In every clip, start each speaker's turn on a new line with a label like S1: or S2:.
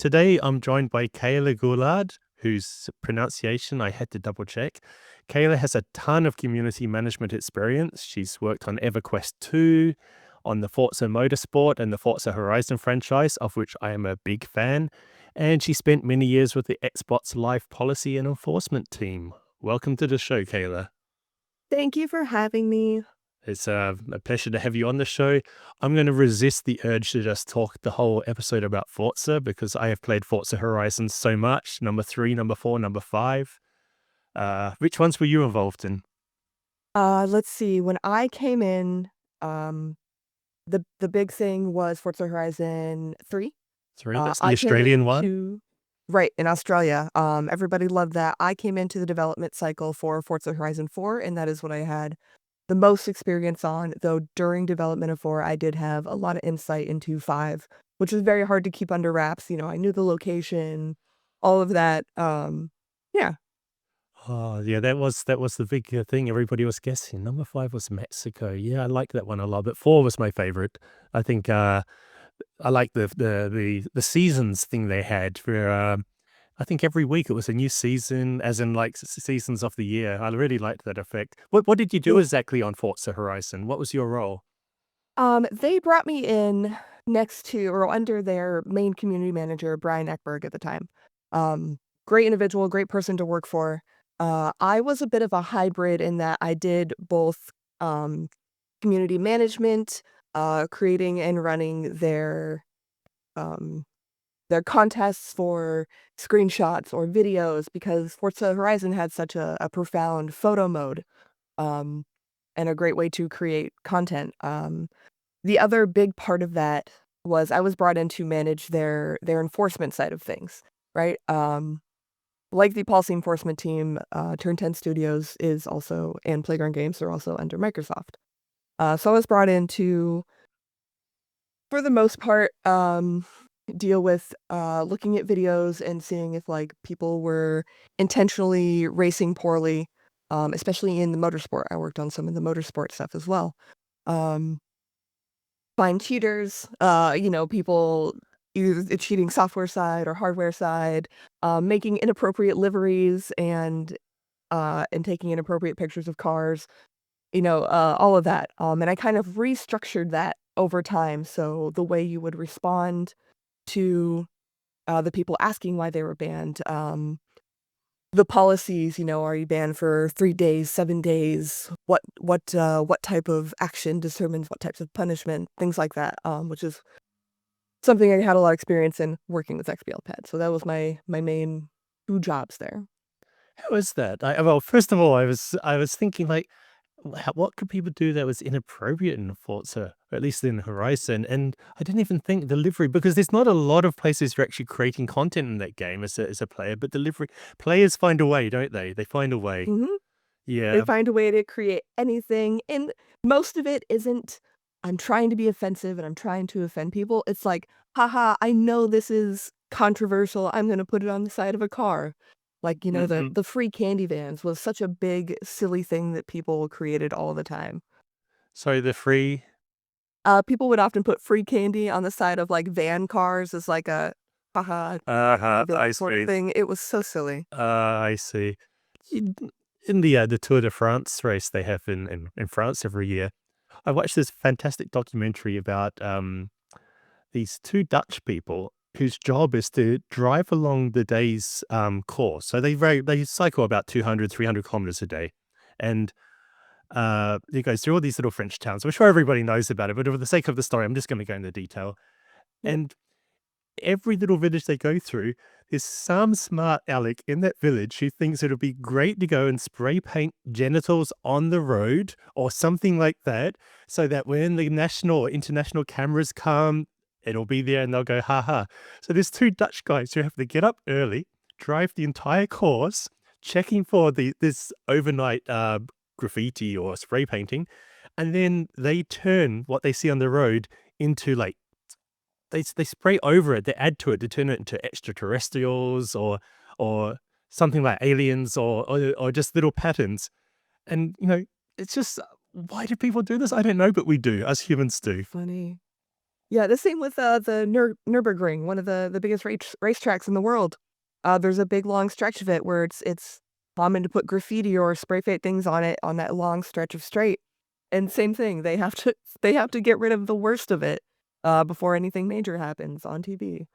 S1: Today, I'm joined by Kayla Goullaud, whose pronunciation I had to double check. Kayla has a ton of community management experience. She's worked on EverQuest 2, on the Forza Motorsport and the Forza Horizon franchise, of which I am a big fan. And she spent many years with the Xbox Live Policy and Enforcement team. Welcome to the show, Kayla.
S2: Thank you for having me.
S1: It's a pleasure to have you on the show. I'm going to resist the urge to just talk the whole episode about Forza because I have played Forza Horizon so much. Number 3, number 4, number 5. Which ones were you involved in?
S2: Let's see. When I came in, um, the big thing was Forza Horizon 3.
S1: 3, that's the
S2: I came
S1: Australian one.
S2: into right in Australia. Everybody loved that. I came into the development cycle for Forza Horizon 4, and that is what I had the most experience on. Though during development of 4, I did have a lot of insight into 5, which is very hard to keep under wraps. I knew the location, all of that. Yeah.
S1: Oh, yeah, that was the big thing everybody was guessing. Number 5 was Mexico. Yeah, I like that one a lot, but 4 was my favorite. I think I like the seasons thing they had for I think every week it was a new season, as in like seasons of the year. I really liked that effect. What did you do exactly on Forza Horizon? What was your role?
S2: They brought me in next to or under their main community manager, Brian Eckberg at the time. Um, Great individual, great person to work for. I was a bit of a hybrid in that I did both um, community management, creating and running um, their contests for screenshots or videos because Forza Horizon had such a profound photo mode um, and a great way to create content. The other big part of that was I was brought in to manage their enforcement side of things, right? Like the policy enforcement team, Turn 10 Studios is also and Playground Games are also under Microsoft. So I was brought in to, for the most part, deal with looking at videos and seeing if like people were intentionally racing poorly, especially in the motorsport. I worked on some of the motorsport stuff as well. Um, Find cheaters, people either the cheating software side or hardware side, making inappropriate liveries and taking inappropriate pictures of cars, all of that. And I kind of restructured that over time. So the way you would respond to the people asking why they were banned, the policies, are you banned for 3 days, 7 days? What type of action determines what types of punishment, things like that, which is something I had a lot of experience in working with XBL Pad. So that was my main 2 jobs there.
S1: How is that? Well, first of all, I was thinking like, what could people do that was inappropriate in Forza, or at least in Horizon? And I didn't even think delivery because there's not a lot of places you're actually creating content in that game as a player, but delivery players find a way, don't they? They find a way.
S2: Mhm. They
S1: Yeah.
S2: find a way to create anything, and most of it isn't, "I'm trying to be offensive and I'm trying to offend people." It's like, "Haha, I know this is controversial, I'm gonna put it on the side of a car." Like, the
S1: Hmm.
S2: the free candy vans was such a big, silly thing that people created all the time.
S1: So the free.
S2: People would often put free candy on the side of, like, van cars as like a, "Haha," that
S1: I
S2: sort of
S1: see.
S2: thing. It was so silly.
S1: I see. In, in the Tour de France race they have in France every year, I watched this fantastic documentary about these two Dutch people whose job is to drive along the day's course. So they cycle about 200, 300 kilometers a day. And it goes through all these little French towns. I'm sure everybody knows about it, but for the sake of the story, I'm just going to go into detail.
S2: Yep.
S1: And every little village they go through, there's some smart Alec in that village who thinks it'll be great to go and spray paint genitals on the road or something like that, so that when the national or international cameras come, it'll be there and they'll go, ha ha. So there's two Dutch guys who have to get up early, drive the entire course, checking for this overnight graffiti or spray painting, and then they turn what they see on the road into like they spray over it, they add to it to turn it into extraterrestrials or something like aliens or just little patterns. And, it's just why do people do this? I don't know, but we do, us humans do.
S2: Funny. Yeah, the same with, the Nürburgring, one of the biggest racetracks in the world. There's a big long stretch of it where it's common to put graffiti or spray paint things on it on that long stretch of straight. And same thing, they have to get rid of the worst of it, before anything major happens on TV.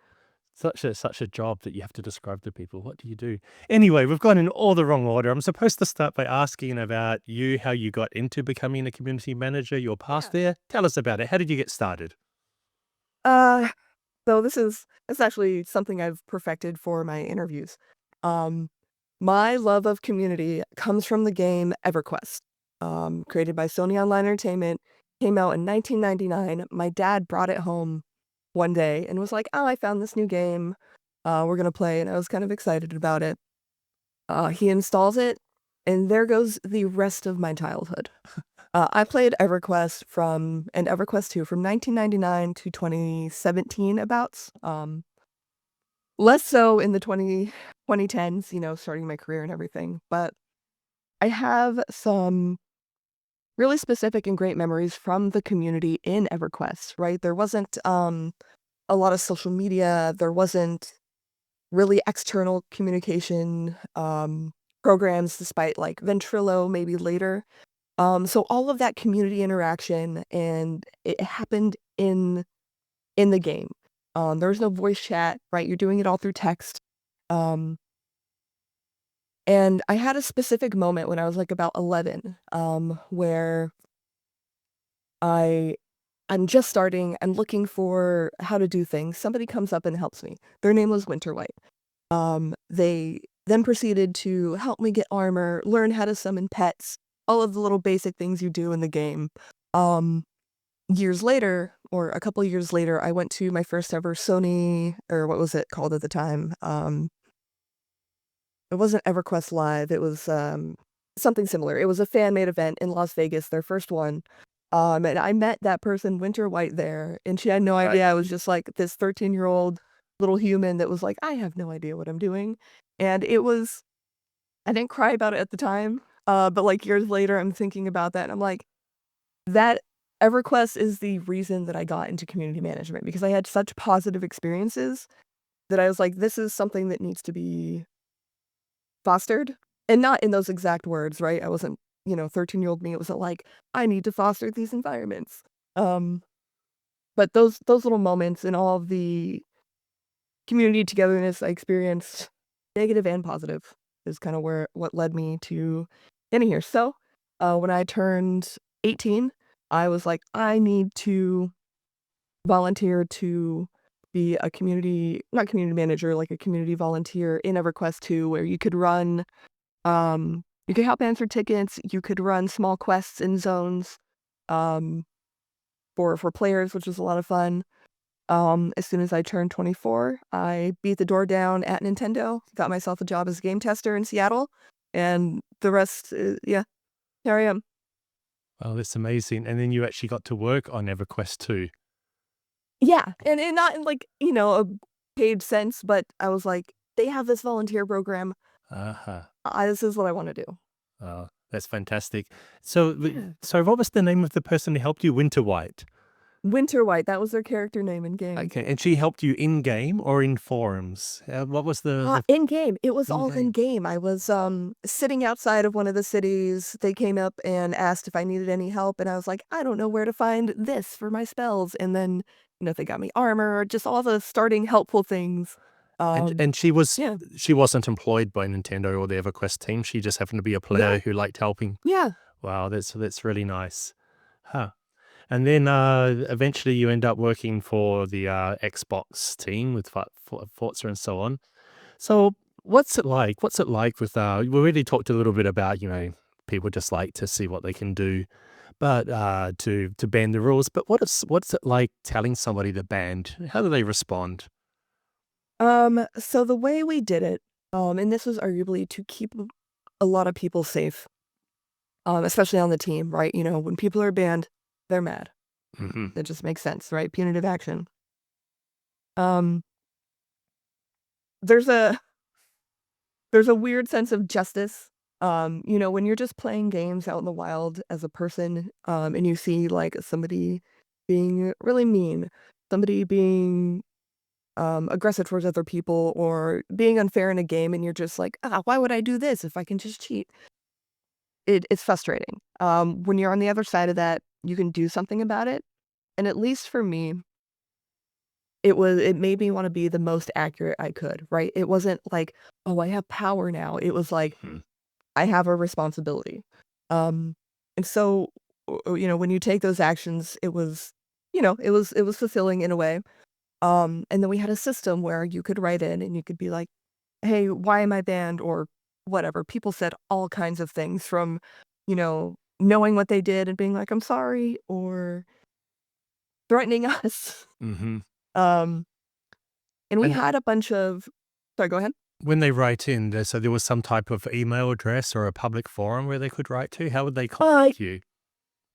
S1: Such a job that you have to describe to people. What do you do? Anyway, we've gone in all the wrong order. I'm supposed to start by asking about you, how you got into becoming a community manager, your past
S2: Yeah.
S1: there. Tell us about it. How did you get started?
S2: Uh, so this is actually something I've perfected for my interviews. Um, my love of community comes from the game EverQuest, created by Sony Online Entertainment, came out in 1999. My dad brought it home one day and was like, "Oh, I found this new game. We're gonna play," and I was kind of excited about it. He installs it, and there goes the rest of my childhood. I played EverQuest 2 from 1999 to 2017 abouts. Less so in the 2010s, starting my career and everything, but I have some really specific and great memories from the community in EverQuest, right? There wasn't, a lot of social media, there wasn't really external communication, programs despite, like, Ventrilo maybe later. So all of that community interaction, and it happened in the game. There was no voice chat, right? You're doing it all through text. Um, and I had a specific moment when I was like about 11, where I I'm just starting, I'm looking for how to do things. Somebody comes up and helps me. Their name was Winterwhite. They then proceeded to help me get armor, learn how to summon pets, all of the little basic things you do in the game. Um, Years later, or a couple years later, I went to my first ever Sony, or what was it called at the time? It wasn't EverQuest Live, it was, something similar. It was a fan-made event in Las Vegas, their first one. And I met that person, Winter White, there, and she had no
S1: Right.
S2: idea I was just, like, this 13-year-old little human that was like, "I have no idea what I'm doing." And I didn't cry about it at the time, but, like, years later, I'm thinking about that, and I'm like, that EverQuest is the reason that I got into community management because I had such positive experiences that I was like, "This is something that needs to be fostered," and not in those exact words, right? I wasn't 13-year-old me, it wasn't like, "I need to foster these environments." Um, but those little moments and all of the community togetherness I experienced, negative and positive, is kinda where what led me to getting here. So, when I turned 18, I was like, "I need to volunteer to be a community not community manager, like a community volunteer in EverQuest 2 where you could run you could help answer tickets, you could run small quests in zones, um, for players, which was a lot of fun. As soon as I turned 24, I beat the door down at Nintendo, got myself a job as a game tester in Seattle, and the rest, yeah, here I am.
S1: Oh, that's amazing. And then you actually got to work on EverQuest too.
S2: Yeah, and not in, like, a paid sense, but I was like, "They have this volunteer program.
S1: Uh-huh.
S2: This is what I wanna do."
S1: Oh, that's fantastic. So,
S2: Yeah.
S1: so what was the name of the person who helped you? Winter White.
S2: Winter White, that was their character name in game.
S1: Okay, and she helped you in game or in forums? What was the
S2: In game, it was
S1: in
S2: all in
S1: game?
S2: game. I was, sitting outside of one of the cities, they came up and asked if I needed any help, and I was like, "I don't know where to find this for my spells," and then, they got me armor, just all the starting helpful things. Um,
S1: And
S2: yeah.
S1: she wasn't employed by Nintendo or the EverQuest team. She just happened to be a
S2: Yeah,
S1: player who liked helping.
S2: yeah.
S1: Wow, that's really nice. Huh. And then eventually you end up working for the Xbox team with Forza and so on. So what's it like? What's it like with we already talked a little bit about, people just like to see what they can do, but to bend the rules. But what's it like telling somebody to bend? How do they respond?
S2: So the way we did it, and this was arguably to keep a lot of people safe, especially on the team, right? When people are banned, they're mad.
S1: Hmm.
S2: That just makes sense, right? Punitive action. Um, there's a there's a weird sense of justice. When you're just playing games out in the wild as a person, and you see like somebody being really mean, somebody being aggressive towards other people or being unfair in a game, and you're just like, why would I do this if I can just cheat? It's frustrating. When you're on the other side of that, you can do something about it. And at least for me, it made me want to be the most accurate I could, right? It wasn't like, oh, I have power now. It was like,
S1: Mhm.
S2: I have a responsibility. Um, and so, when you take those actions, it was fulfilling in a way. And then we had a system where you could write in and you could be like, "Hey, why am I banned?" or whatever. People said all kinds of things from, knowing what they did and being like, "I'm sorry," or threatening us.
S1: Mhm.
S2: Um, and we
S1: And
S2: had a bunch of Sorry, go ahead.
S1: when they write in, so there was some type of email address or a public forum where they could write to? How would they
S2: Uh,
S1: contact you?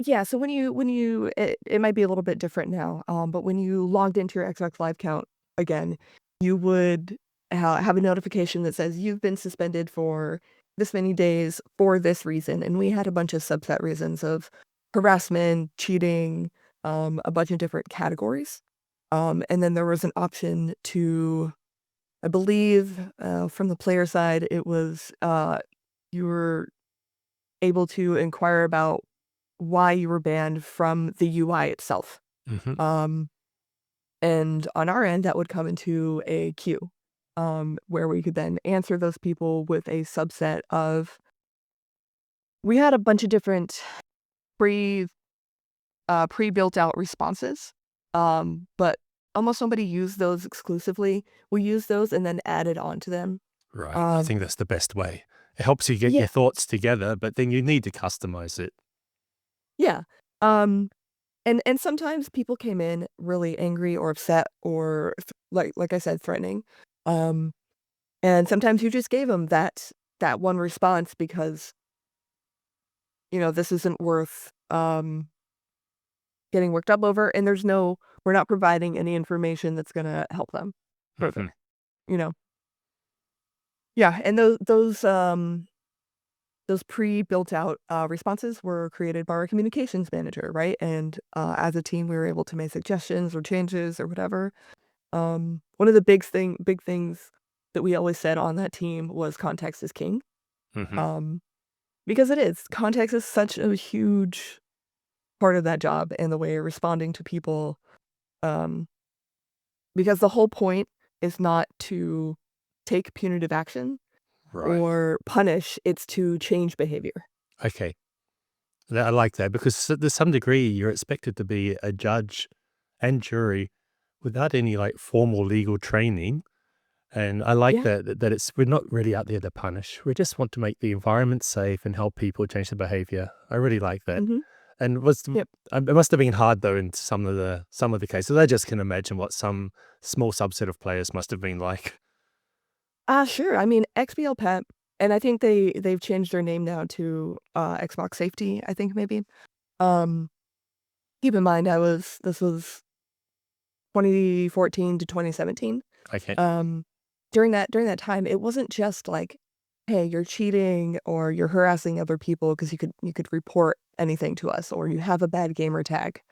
S2: yeah, so when you it might be a little bit different now, but when you logged into your Xbox Live account again, you would have a notification that says you've been suspended for this many days for this reason, and we had a bunch of subset reasons of harassment, cheating, a bunch of different categories. And then there was an option to, I believe, from the player side, it was, you were able to inquire about why you were banned from the UI itself.
S1: Mhm.
S2: Um, and on our end, that would come into a queue, where we could then answer those people with a subset of. We had a bunch of different pre pre-built out responses, but almost nobody used those exclusively. We used those and then added on to them.
S1: Right. I
S2: Um,
S1: think that's the best way. It helps you get
S2: yeah,
S1: your thoughts together, but then you need to customize it.
S2: yeah. Um, and sometimes people came in really angry or upset or like I said, threatening. Um, And sometimes you just gave them that one response because, this isn't worth, getting worked up over, and we're not providing any information that's gonna help them further,
S1: Mhm.
S2: you know? Yeah, and those pre-built out, responses were created by our communications manager, right? And, as a team, we were able to make suggestions or changes or whatever. One of the big things that we always said on that team was context is king.
S1: Mhm.
S2: Um Because it is. Context is such a huge part of that job and the way you're responding to people, um, because the whole point is not to take punitive action
S1: Right.
S2: or punish, it's to change behavior.
S1: Okay. I like that because to some degree you're expected to be a judge and jury without any like formal legal training. And I like
S2: Yeah.
S1: that it's we're not really out there to punish. We just want to make the environment safe and help people change their behavior. I really like that.
S2: Mhm.
S1: And
S2: Yep.
S1: it must have been hard though in some of the cases. I just can imagine what some small subset of players must have been like.
S2: Sure. I mean, XBL Pep, and I think they've changed their name now to, Xbox Safety, I think maybe. Um, Keep in mind this was 2014 to 2017.
S1: Okay.
S2: Um, during that time, it wasn't just like, "Hey, you're cheating or you're harassing other people because you could report anything to us or you have a bad gamer tag."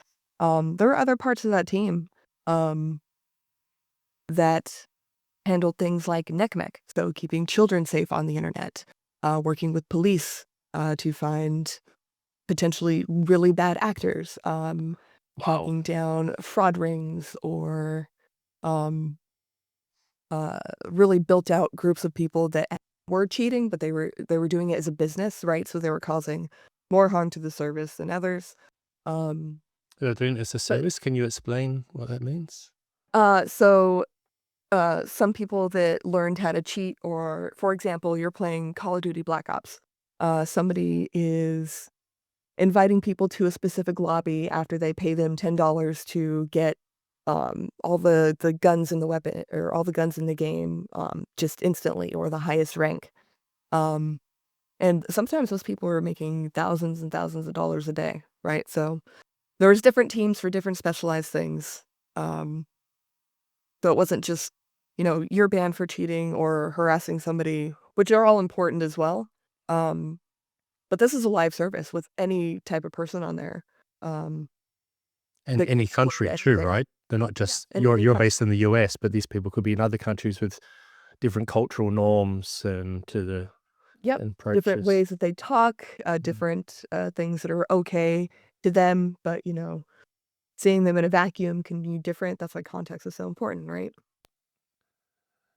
S2: There were other parts of that team, um, that handled things like NECMEC, so keeping children safe on the internet, working with police, to find potentially really bad actors,
S1: Wow.
S2: tracking down fraud rings or, um uh, really built out groups of people that were cheating, but they were doing it as a business, right? So they were causing more harm to the service than others. Um,
S1: They're doing it as a
S2: but
S1: service. Can you explain what that means?
S2: so some people that learned how to cheat, or for example, you're playing Call of Duty Black Ops. Somebody is inviting people to a specific lobby after they pay them $10 to get all the guns in the weapon or all the guns in the game just instantly or the highest rank. Um, and sometimes those people are making thousands and thousands of dollars a day, right? So there was different teams for different specialized things. Um, so it wasn't just, you're banned for cheating or harassing somebody, which are all important as well. Um, but this is a live service with any type of person on there, um,
S1: And
S2: that can
S1: any
S2: report
S1: country too,
S2: anything.
S1: right? They're not
S2: Yeah.
S1: just
S2: And they
S1: you're
S2: talk,
S1: based in the US, but these people could be in other countries with different cultural norms and to the
S2: yep,
S1: and
S2: different
S1: approaches.
S2: ways that they talk,
S1: Mhm.
S2: different things that are okay to them, but seeing them in a vacuum can be different. That's why context is so important, right?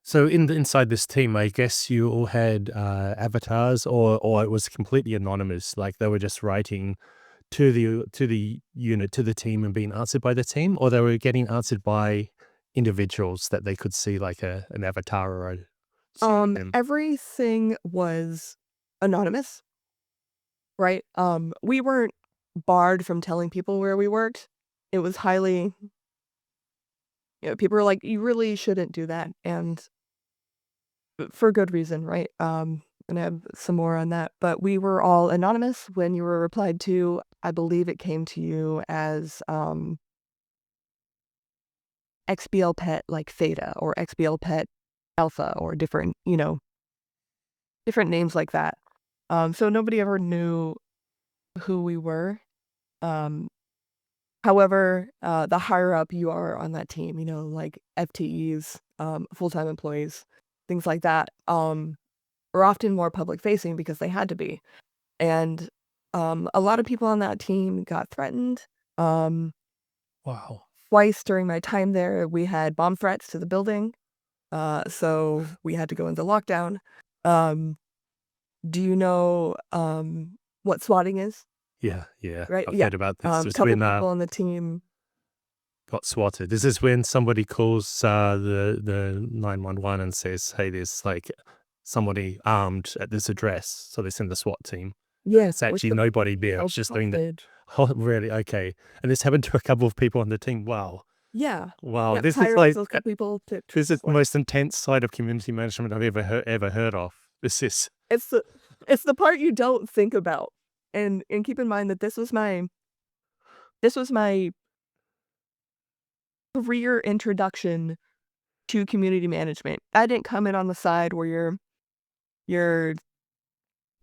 S1: So inside this team, I guess you all had avatars, or it was completely anonymous, like they were just writing to the unit, to the team, and being answered by the team, or they were getting answered by individuals that they could see like an avatar or a seeing them.
S2: Everything was anonymous, right? We weren't barred from telling people where we worked. It was highly, people were like, you really shouldn't do that. And for good reason, right? And I have some more on that, but we were all anonymous when you were replied to. I believe it came to you as XBL Pet like Theta or XBL Pet Alpha or different, different names like that. So nobody ever knew who we were. Um, However, the higher up you are on that team, like FTEs, full-time employees, things like that, are often more public facing because they had to be. And a lot of people on that team got threatened. Um,
S1: Wow.
S2: Twice during my time there, we had bomb threats to the building. So we had to go into lockdown. Um, do you know what swatting is?
S1: Yeah, yeah.
S2: Right?
S1: I've
S2: Yeah.
S1: heard about this. It's
S2: Couple
S1: when
S2: people on the team.
S1: got swatted. This is when somebody calls the 911 and says, "Hey, there's like somebody armed at this address." So they send the SWAT team.
S2: Yeah,
S1: It's actually nobody there. It's just doing the
S2: hostage.
S1: oh, really? Okay. And this happened to a couple of people on the team. Wow.
S2: Yeah.
S1: Wow.
S2: Yep,
S1: This is
S2: hiring
S1: like
S2: those couple people to
S1: this is the
S2: like,
S1: most intense side of community management I've ever heard of. This is
S2: it's the part you don't think about. And keep in mind that this was my career introduction to community management. I didn't come in on the side where you're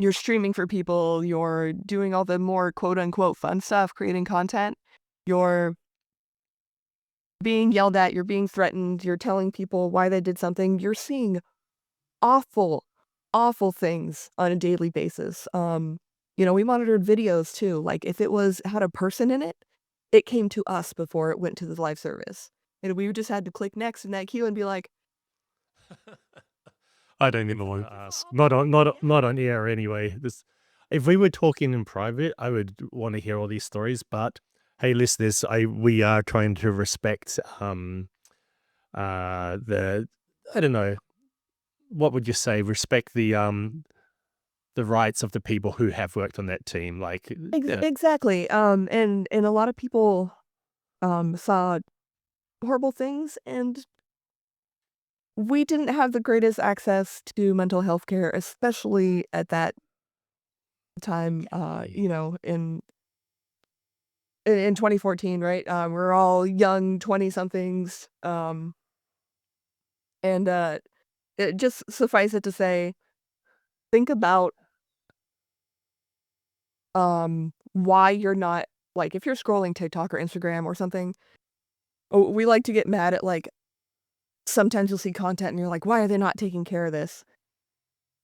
S2: you're streaming for people, you're doing all the more quote unquote fun stuff, creating content. You're being yelled at, you're being threatened, you're telling people why they did something. You're seeing awful, awful things on a daily basis. We monitored videos too. Like if it had a person in it, it came to us before it went to the live service. And we just had to click next in that queue and be like,
S1: I don't even want to ask. Not on air anyway. This if we were talking in private, I would want to hear all these stories, but hey listeners, we are trying to respect the I don't know, what would you say? Respect the rights of the people who have worked on that team. Like
S2: Exactly. And a lot of people saw horrible things, and we didn't have the greatest access to mental health care, especially at that time,
S1: okay.
S2: in 2014, right? We're all young 20 somethings. And it just suffice it to say, think about why you're not, like, if you're scrolling TikTok or Instagram or something. We like to get mad at, like, sometimes you'll see content and you're like, why are they not taking care of this?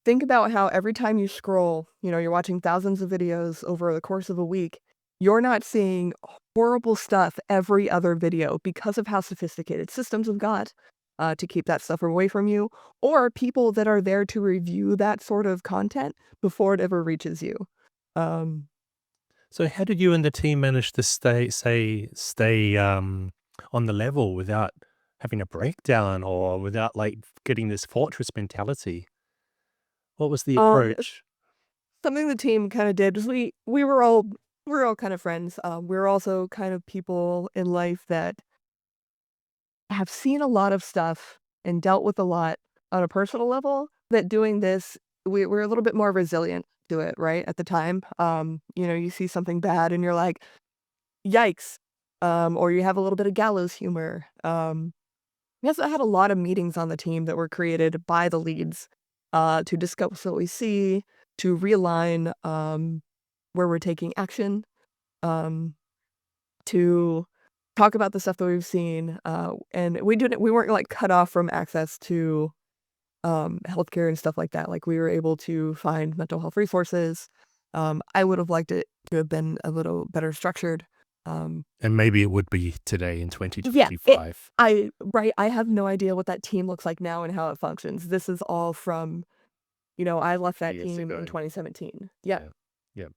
S2: Think about how every time you scroll, you're watching thousands of videos over the course of a week. You're not seeing horrible stuff every other video because of how sophisticated systems have got to keep that stuff away from you, or people that are there to review that sort of content before it ever reaches you. Um,
S1: So how did you and the team manage to stay on the level without having a breakdown or without like getting this fortress mentality? What was the approach?
S2: Something the team kind of did was we were all kind of friends. We're also kind of people in life that have seen a lot of stuff and dealt with a lot on a personal level, that doing this, we're a little bit more resilient to it, right? At the time, you see something bad and you're like, yikes. Or you have a little bit of gallows humor. We also had a lot of meetings on the team that were created by the leads to discuss what we see, to realign where we're taking action, um, to talk about the stuff that we've seen, and we weren't, like, cut off from access to, healthcare and stuff like that, like, we were able to find mental health resources. I would have liked it to have been a little better structured. Um
S1: And maybe it would be today in
S2: Yeah, it
S1: 2025
S2: I have no idea what that team looks like now and how it functions. This is all from, I left that
S1: years
S2: team in
S1: ago.
S2: 2017. Yeah.
S1: Yeah. Yeah.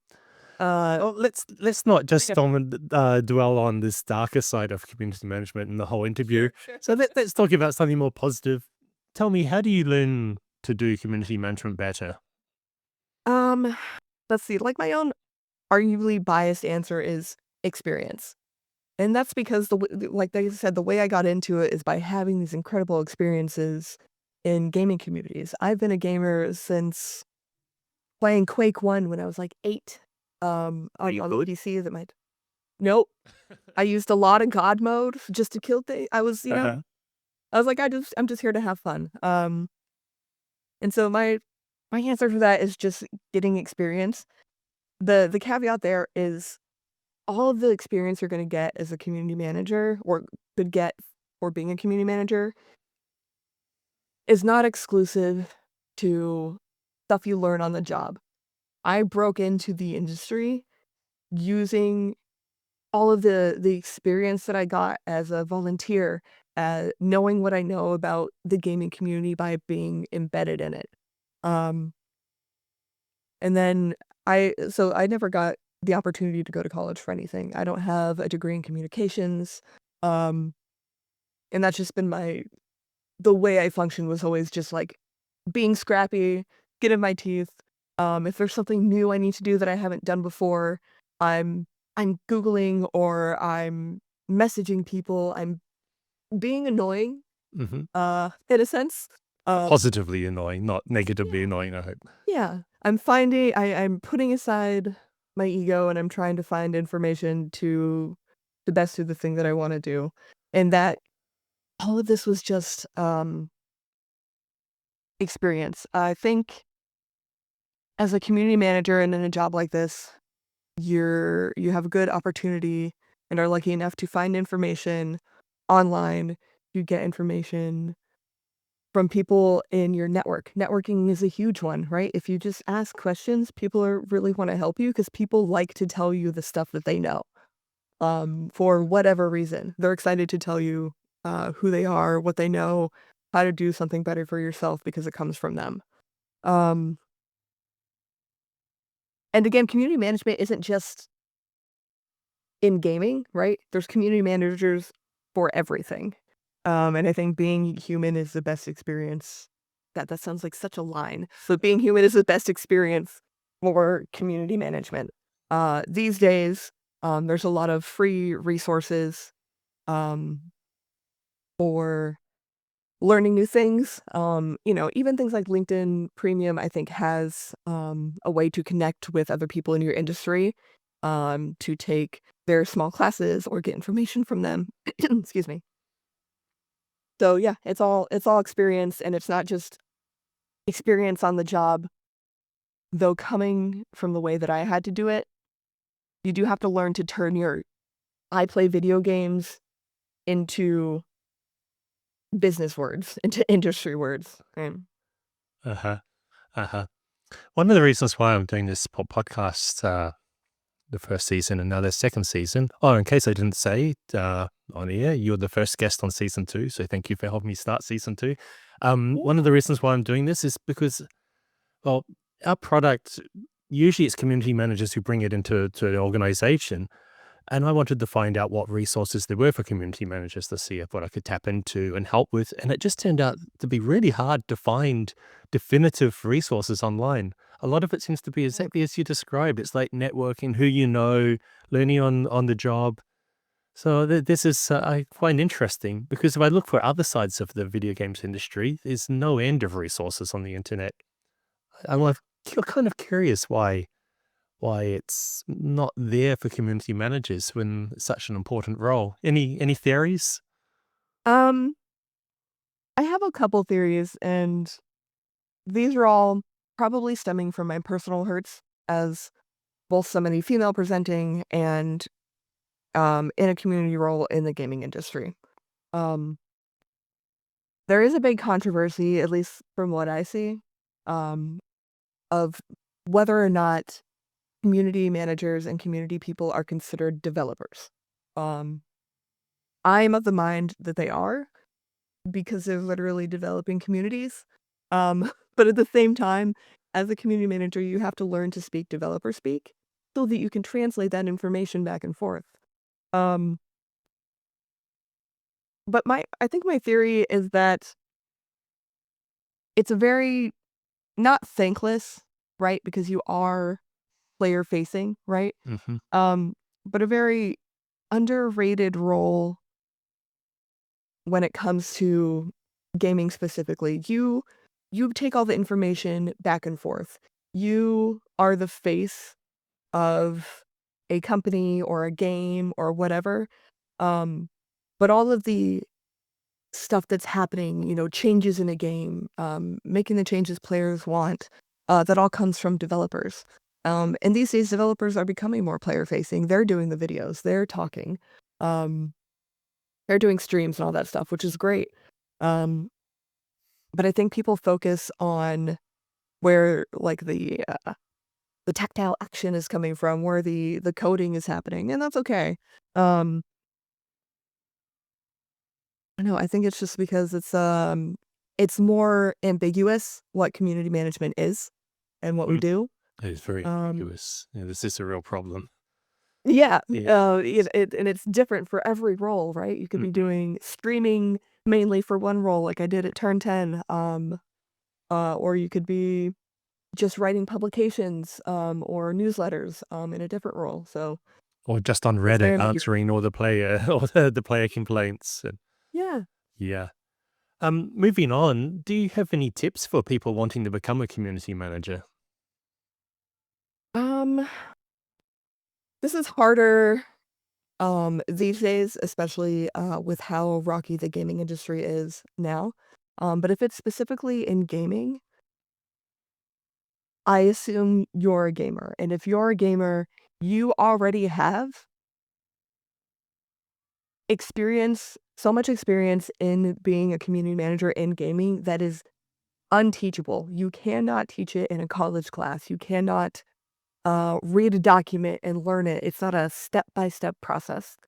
S2: Uh,
S1: Well, let's not just
S2: Yep.
S1: dwell on this darker side of community management in the whole interview.
S2: Sure.
S1: So let's talk about something more positive. Tell me, how do you learn to do community management better?
S2: Um, let's see, like, my own arguably biased answer is experience. And that's because like they said, the way I got into it is by having these incredible experiences in gaming communities. I've been a gamer since playing Quake 1 when I was, like, 8,
S1: Are you
S2: on
S1: good?
S2: PC that might Nope. I used a lot of God mode just to kill things.
S1: Uh-huh.
S2: I was like, I'm just here to have fun." And so my answer for that is just getting experience. The caveat there is all of the experience you're gonna get as a community manager or could get for being a community manager is not exclusive to stuff you learn on the job. I broke into the industry using all of the experience that I got as a volunteer, knowing what I know about the gaming community by being embedded in it. Um, and then I never got the opportunity to go to college for anything. I don't have a degree in communications. Um, and that's just been the way I function was always just like being scrappy, get in my teeth. If there's something new I need to do that I haven't done before, I'm I'm Googling or I'm messaging people. I'm being annoying,
S1: Hmm.
S2: in a sense. Um,
S1: Positively annoying, not negatively
S2: yeah,
S1: annoying, I hope.
S2: yeah. I'm putting aside my ego and I'm trying to find information to best do the thing that I want to do. And that all of this was just experience. I think as a community manager and in a job like this, you have a good opportunity and are lucky enough to find information online. You get information from people in your network. Networking is a huge one, right? If you just ask questions, people are really want to help you because people like to tell you the stuff that they know. For whatever reason, they're excited to tell you who they are, what they know, how to do something better for yourself because it comes from them. Um, and again, community management isn't just in gaming, right? There's community managers for everything. And I think being human is the best experience. That sounds like such a line. So being human is the best experience for community management. These days, there's a lot of free resources um, for learning new things. Even things like LinkedIn Premium, I think, has a way to connect with other people in your industry to take their small classes or get information from them. Excuse me. So yeah, it's all experience, and it's not just experience on the job. Though coming from the way that I had to do it, you do have to learn to turn your "I play video games" into business words, into industry words.
S1: Uh-huh. Uh-huh. One of the reasons why I'm doing this podcast, the first season and now the second season. Oh, in case I didn't say on air, you're the first guest on season 2, so thank you for helping me start season 2. One of the reasons why I'm doing this is because, well, our product, usually it's community managers who bring it to an organization, and I wanted to find out what resources there were for community managers to see if what I could tap into and help with. And it just turned out to be really hard to find definitive resources online. A lot of it seems to be exactly as you described. It's like networking, who you know, learning on the job. So this is I find interesting because if I look for other sides of the video games industry, there's no end of resources on the internet. I'm like, kind of curious why it's not there for community managers when it's such an important role. Any theories?
S2: Um, I have a couple theories, and these are all probably stemming from my personal hurts as both somebody female presenting and in a community role in the gaming industry. Um, there is a big controversy, at least from what I see, um, of whether or not community managers and community people are considered developers. Um, I am of the mind that they are because they're literally developing communities. But at the same time, as a community manager, you have to learn to speak developer speak so that you can translate that information back and forth. Um, but I think my theory is that it's a very not thankless, right? Because you are player facing, right?
S1: Hmm.
S2: Um, but a very underrated role when it comes to gaming specifically. You take all the information back and forth. You are the face of a company or a game or whatever. Um, but all of the stuff that's happening, changes in a game, making the changes players want, that all comes from developers. And these days, developers are becoming more player facing. They're doing the videos, they're talking, um, they're doing streams and all that stuff, which is great. Um, but I think people focus on where like the tactile action is coming from, where the coding is happening, and that's okay. Um, no, I think it's just because it's more ambiguous what community management is and what we
S1: Mm.
S2: do.
S1: It is very
S2: Um,
S1: ambiguous. Yeah, this is a real problem.
S2: yeah,
S1: Yeah.
S2: and it's different for every role, right? You could
S1: Mm.
S2: be doing streaming mainly for one role, like I did at Turn 10, or you could be just writing publications, or newsletters, in a different role. So
S1: Or just on
S2: it's very
S1: Reddit
S2: ambiguous.
S1: answering all the player or the player complaints. And
S2: Yeah.
S1: yeah. Moving on, do you have any tips for people wanting to become a community manager?
S2: Um, this is harder, these days, especially, with how rocky the gaming industry is now. But if it's specifically in gaming, I assume you're a gamer. And if you're a gamer, you already have so much experience in being a community manager in gaming that is unteachable. You cannot teach it in a college class. You cannot read a document and learn it. It's not a step-by-step process.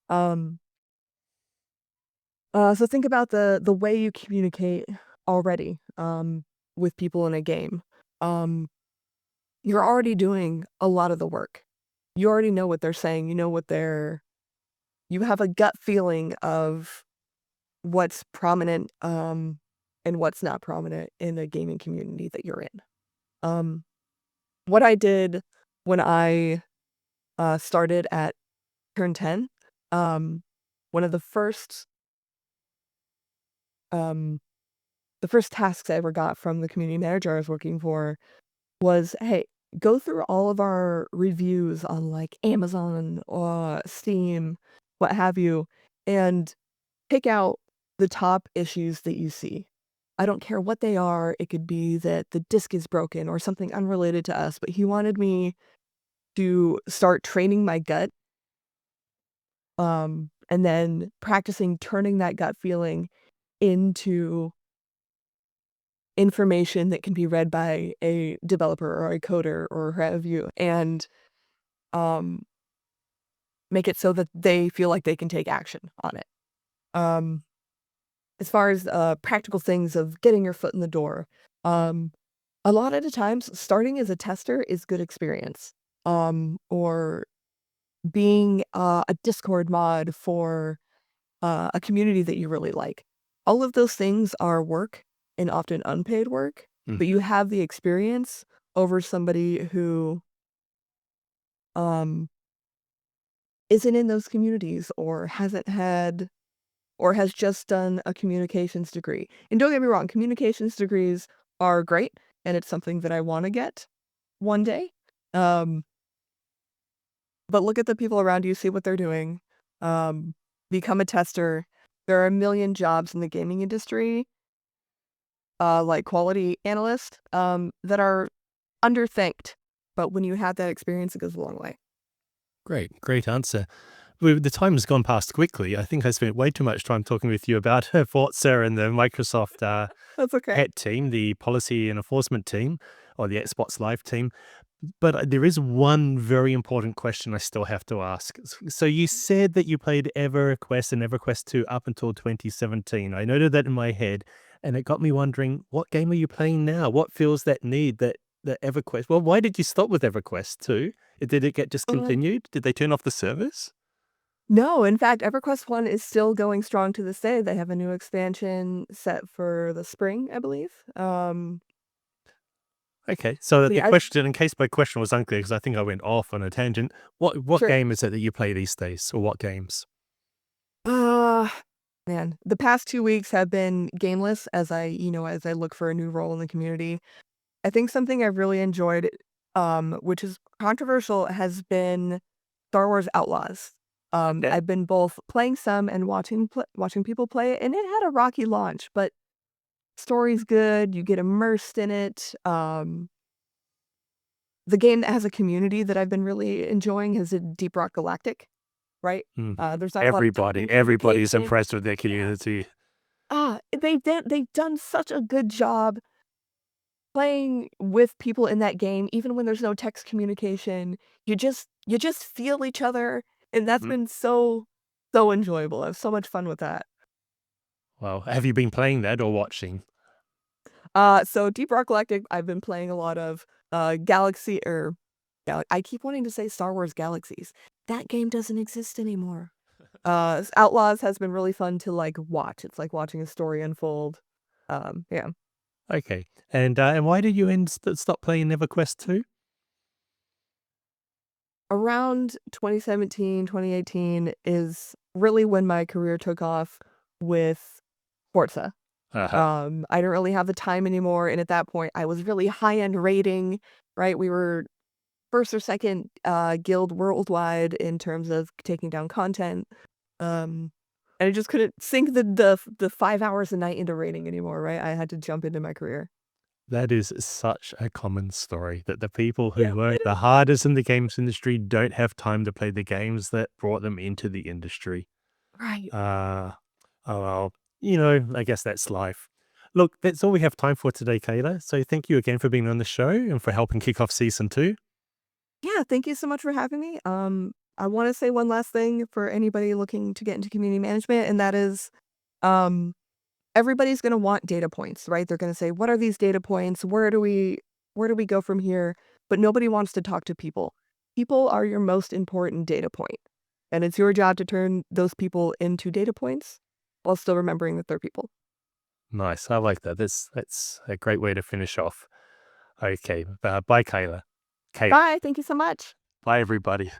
S2: Um, so think about the way you communicate already, with people in a game. Um, you're already doing a lot of the work. You already know what they're saying. You have a gut feeling of what's prominent, and what's not prominent in a gaming community that you're in. Um, what I did when I started at Turn 10, um, one of um, the first tasks I ever got from the community manager I was working for was, "Hey, go through all of our reviews on, like, Amazon or Steam, what have you, and pick out the top issues that you see. I don't care what they are, it could be that the disk is broken or something unrelated to us," but he wanted me to start training my gut, and then practicing turning that gut feeling into information that can be read by a developer or a coder or what have you, and, um, make it so that they feel like they can take action on it. Um, as far as, practical things of getting your foot in the door, um, a lot of the times, starting as a tester is good experience, or being, a Discord mod for a community that you really like. All of those things are work and often unpaid work,
S1: Mm.
S2: but you have the experience over somebody who um, isn't in those communities or hasn't had or has just done a communications degree. And don't get me wrong, communications degrees are great and it's something that I want to get one day. Um, but look at the people around you, see what they're doing. Um, become a tester. There are a million jobs in the gaming industry, like quality analyst, that are underthanked. But when you have that experience, it goes a long way.
S1: Great, great answer. The time has gone past quickly. I think I spent way too much time talking with you about Forza and the Microsoft
S2: That's okay.
S1: PET team, the policy and enforcement team, or the Xbox Live team. But there is one very important question I still have to ask. So you said that you played EverQuest and EverQuest 2 up until 2017. I noted that in my head, and it got me wondering, what game are you playing now? What fills that need that EverQuest? Well, why did you stop with EverQuest 2? Did it get
S2: Uh,
S1: discontinued? Did they turn off the service?
S2: no, in fact, EverQuest 1 is still going strong to this day. They have a new expansion set for the spring, I believe.
S1: Okay, so
S2: But
S1: the
S2: yeah,
S1: question, in case my question was unclear, because I think I went off on a tangent, what
S2: sure.
S1: game is it that you play these days, or what games?
S2: Uh, man, the past 2 weeks have been gameless as I look for a new role in the community. I think something I've really enjoyed, which is controversial, has been Star Wars Outlaws.
S1: Yeah.
S2: I've been both playing some and watching people play it, and it had a rocky launch, but story's good, you get immersed in it. The game that has a community that I've been really enjoying is Deep Rock Galactic, right?
S1: Mm.
S2: There's not a lot of
S1: Everybody's
S2: communication.
S1: impressed with their community.
S2: They've done such a good job playing with people in that game, even when there's no text communication. You just feel each other, and that's
S1: Mm.
S2: been so enjoyable. I have so much fun with that.
S1: Well, have you been playing that or watching?
S2: So Deep Rock Galactic, I've been playing a lot of, Galaxy or I keep wanting to say Star Wars Galaxies. That game doesn't exist anymore. Outlaws has been really fun to, like, watch. It's like watching a story unfold. Yeah.
S1: Okay, and why did you stop playing EverQuest 2?
S2: Around 2017, 2018 is really when my career took off with Forza.
S1: Uh-huh.
S2: I didn't really have the time anymore, and at that point, I was really high-end rating, right? We were 1st or 2nd, guild worldwide in terms of taking down content, um, and I just couldn't sink the 5 hours a night into raiding anymore, right? I had to jump into my career.
S1: That is such a common story that the people
S2: Yeah,
S1: who work
S2: it
S1: the
S2: is.
S1: hardest in the games industry don't have time to play the games that brought them into the industry.
S2: Right.
S1: Uh, oh well, I guess that's life. Look, that's all we have time for today, Kayla. So thank you again for being on the show and for helping kick off season 2.
S2: Yeah, thank you so much for having me. I wanna say one last thing for anybody looking to get into community management, and that is, um, everybody's gonna want data points, right? They're gonna say, "What are these data points? Where do we go from here?" But nobody wants to talk to people. People are your most important data point, and it's your job to turn those people into data points while still remembering that they're people.
S1: Nice. I like that. That's a great way to finish off. Okay. Bye, Kayla. Kayla.
S2: Bye, thank you so much.
S1: Bye, everybody.